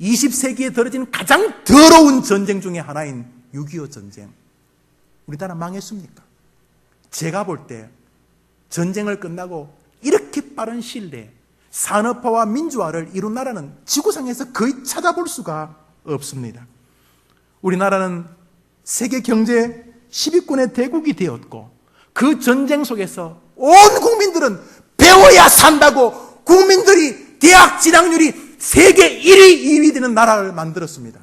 20세기에 벌어진 가장 더러운 전쟁 중에 하나인 6.25 전쟁. 우리나라 망했습니까? 제가 볼 때 전쟁을 끝나고 이렇게 빠른 시일 내에 산업화와 민주화를 이룬 나라는 지구상에서 거의 찾아볼 수가 없습니다. 우리나라는 세계 경제 10위권의 대국이 되었고, 그 전쟁 속에서 온 국민들은 배워야 산다고 국민들이 대학 진학률이 세계 1위, 2위 되는 나라를 만들었습니다.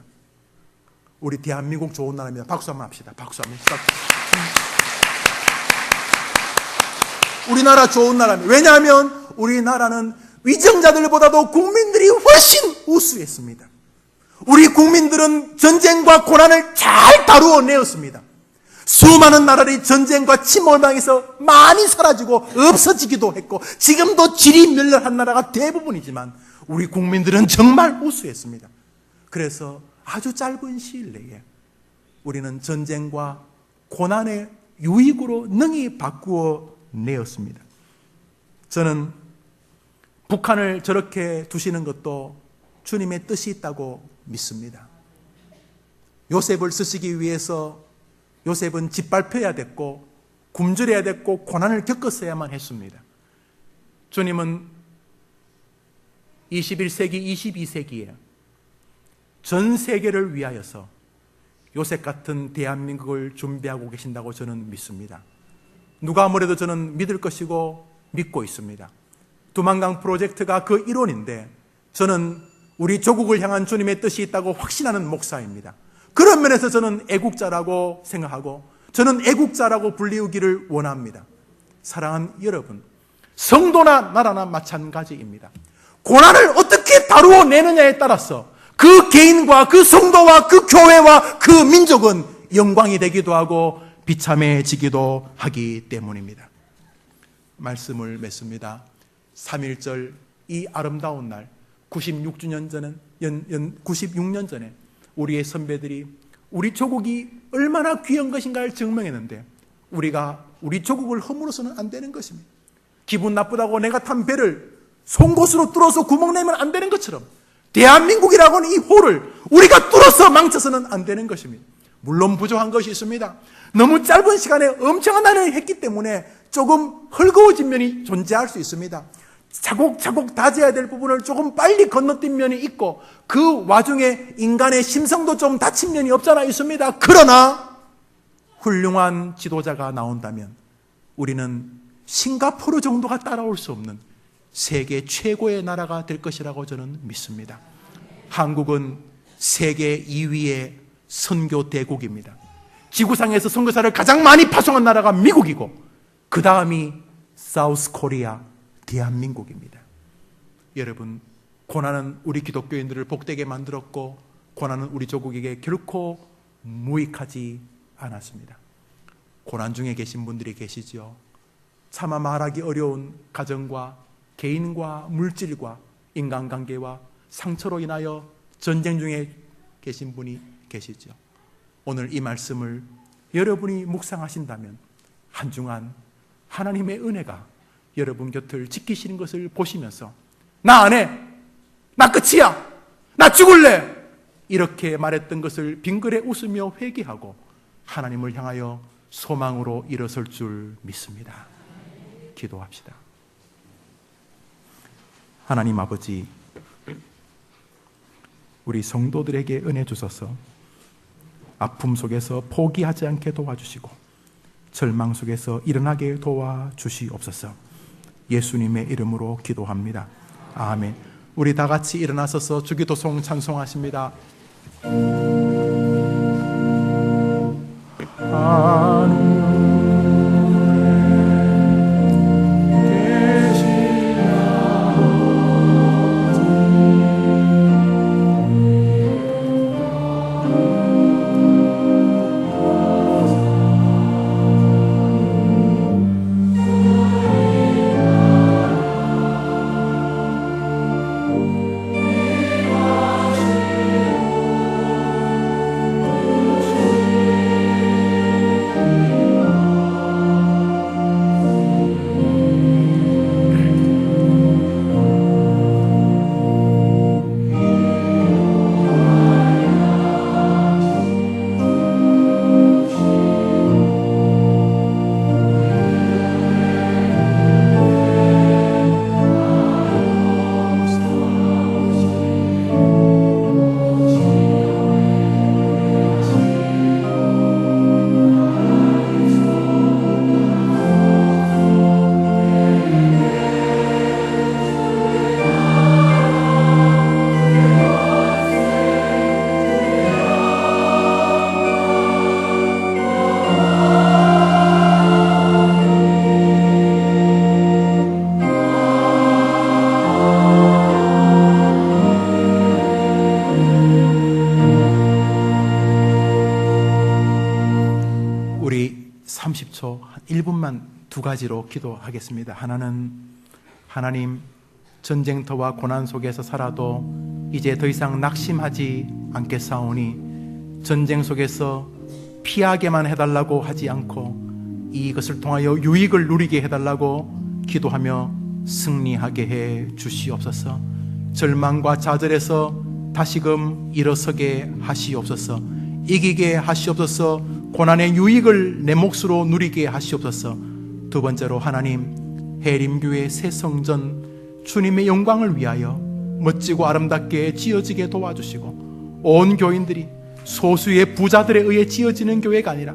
우리 대한민국 좋은 나라입니다. 박수 한번 합시다. 박수 한번 합시다. 우리나라 좋은 나라입니다. 왜냐하면 우리나라는 위정자들보다도 국민들이 훨씬 우수했습니다. 우리 국민들은 전쟁과 고난을 잘 다루어 내었습니다. 수많은 나라들이 전쟁과 침몰을 당해서 많이 사라지고 없어지기도 했고, 지금도 질이 멸렬한 나라가 대부분이지만 우리 국민들은 정말 우수했습니다. 그래서 아주 짧은 시일 내에 우리는 전쟁과 고난의 유익으로 능히 바꾸어 내었습니다. 저는 북한을 저렇게 두시는 것도 주님의 뜻이 있다고 믿습니다. 요셉을 쓰시기 위해서 요셉은 짓밟혀야 됐고 굶주려야 됐고 고난을 겪었어야만 했습니다. 주님은 21세기, 22세기에 전 세계를 위하여서 요셉 같은 대한민국을 준비하고 계신다고 저는 믿습니다. 누가 뭐래도 저는 믿을 것이고 믿고 있습니다. 두만강 프로젝트가 그 일원인데 저는 우리 조국을 향한 주님의 뜻이 있다고 확신하는 목사입니다. 그런 면에서 저는 애국자라고 생각하고 저는 애국자라고 불리우기를 원합니다. 사랑하는 여러분, 성도나 나라나 마찬가지입니다. 고난을 어떻게 다루어 내느냐에 따라서 그 개인과 그 성도와 그 교회와 그 민족은 영광이 되기도 하고 비참해지기도 하기 때문입니다. 말씀을 맺습니다. 3.1절 이 아름다운 날 96년 전에 우리의 선배들이 우리 조국이 얼마나 귀한 것인가를 증명했는데 우리가 우리 조국을 허물어서는 안 되는 것입니다. 기분 나쁘다고 내가 탄 배를 송곳으로 뚫어서 구멍 내면 안 되는 것처럼 대한민국이라고 하는 이 홀을 우리가 뚫어서 망쳐서는 안 되는 것입니다. 물론 부족한 것이 있습니다. 너무 짧은 시간에 엄청난 난을 했기 때문에 조금 헐거워진 면이 존재할 수 있습니다. 차곡차곡 다져야 될 부분을 조금 빨리 건너뛴 면이 있고 그 와중에 인간의 심성도 좀 다친 면이 없잖아 있습니다. 그러나 훌륭한 지도자가 나온다면 우리는 싱가포르 정도가 따라올 수 없는 세계 최고의 나라가 될 것이라고 저는 믿습니다. 한국은 세계 2위의 선교 대국입니다. 지구상에서 선교사를 가장 많이 파송한 나라가 미국이고 그 다음이 사우스 코리아 대한민국입니다. 여러분, 고난은 우리 기독교인들을 복되게 만들었고 고난은 우리 조국에게 결코 무익하지 않았습니다. 고난 중에 계신 분들이 계시죠. 차마 말하기 어려운 가정과 개인과 물질과 인간관계와 상처로 인하여 전쟁 중에 계신 분이 계시죠. 오늘 이 말씀을 여러분이 묵상하신다면 한중한 하나님의 은혜가 여러분 곁을 지키시는 것을 보시면서 나 안 해! 나 끝이야! 나 죽을래! 이렇게 말했던 것을 빙그레 웃으며 회개하고 하나님을 향하여 소망으로 일어설 줄 믿습니다. 기도합시다. 하나님 아버지, 우리 성도들에게 은혜 주셔서 아픔 속에서 포기하지 않게 도와주시고 절망 속에서 일어나게 도와주시옵소서. 예수님의 이름으로 기도합니다. 아멘. 우리 다 같이 일어나서서 주기도송 찬송하십니다. 우리 30초, 1분만 두 가지로 기도하겠습니다. 하나는 하나님, 전쟁터와 고난 속에서 살아도 이제 더 이상 낙심하지 않겠사오니 전쟁 속에서 피하게만 해달라고 하지 않고 이것을 통하여 유익을 누리게 해달라고 기도하며 승리하게 해 주시옵소서. 절망과 좌절에서 다시금 일어서게 하시옵소서. 이기게 하시옵소서. 고난의 유익을 내 몫으로 누리게 하시옵소서. 두 번째로 하나님, 해림교회 새 성전 주님의 영광을 위하여 멋지고 아름답게 지어지게 도와주시고 온 교인들이 소수의 부자들에 의해 지어지는 교회가 아니라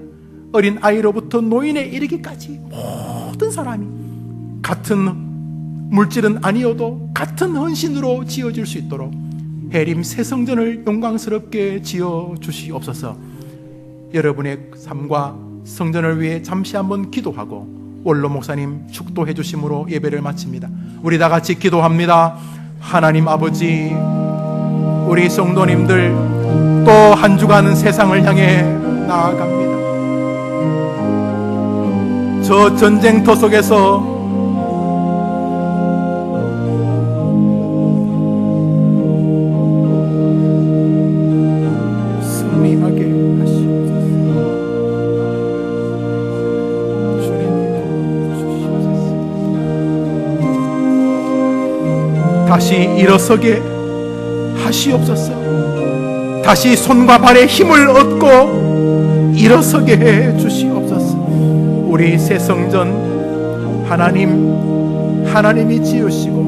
어린 아이로부터 노인에 이르기까지 모든 사람이 같은 물질은 아니어도 같은 헌신으로 지어질 수 있도록 해림 새성전을 영광스럽게 지어 주시옵소서. 여러분의 삶과 성전을 위해 잠시 한번 기도하고 원로 목사님 축도해 주심으로 예배를 마칩니다. 우리 다 같이 기도합니다. 하나님 아버지, 우리 성도님들 또 한 주간 세상을 향해 나아갑니다. 저 전쟁터 속에서 승리하게 하시옵소서. 주님 다시 일어서게 하시옵소서. 다시 손과 발에 힘을 얻고 일어서게 해 주시옵소서. 우리 새성전 하나님이 지으시고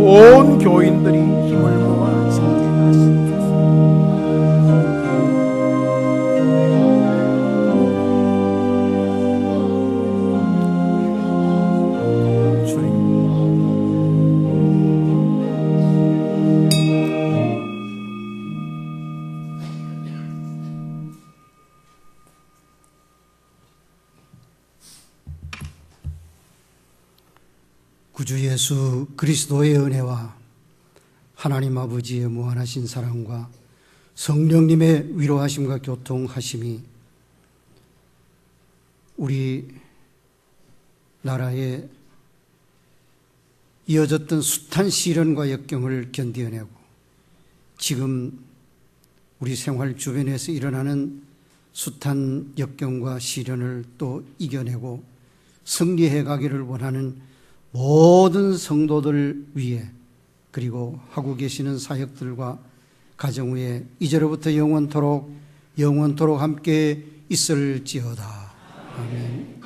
온 교인들이 힘을 모아 섬기게 하시옵소서. 주님, 구주 예수 그리스도의 은혜와 하나님 아버지의 무한하신 사랑과 성령님의 위로하심과 교통하심이 우리 나라에 이어졌던 숱한 시련과 역경을 견뎌내고 지금 우리 생활 주변에서 일어나는 숱한 역경과 시련을 또 이겨내고 승리해 가기를 원하는 모든 성도들 위해, 그리고 하고 계시는 사역들과 가정 위에 이제로부터 영원토록 함께 있을지어다. 아멘.